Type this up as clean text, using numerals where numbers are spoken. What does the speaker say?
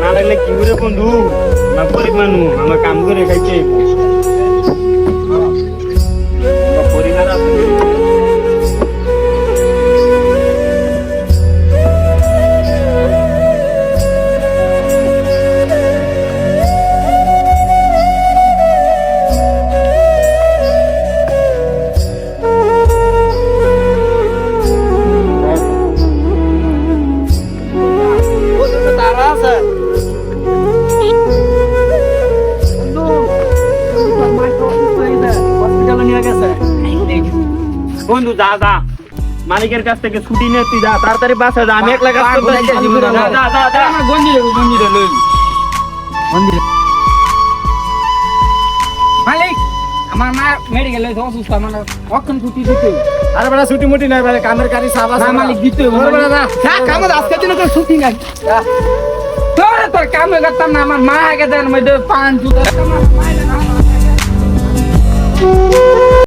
না লাগলে কি করে বন্ধু না গরিব মানুষ আমার কাম করে খাইছে পরিবার আছে বন্ধু যা যা মালিকের কাছ থেকে ছুটি নিয়ে তুই যা তাড়াতাড়ি বাসা যা আমি একলা কাজ করতে মালিক আমার মা মেডিকেলে অসুস্থ আমার কখন ছুটি দিতে আরে বড় ছুটি মুটি নাই ভাই কামের কারি সাবা না মালিক দিতে বড় বড় না কাম আজকে দিন তো ছুটি নাই তোর কামে করতাম না আমার মা আগে দেন মধ্যে 5 জুতা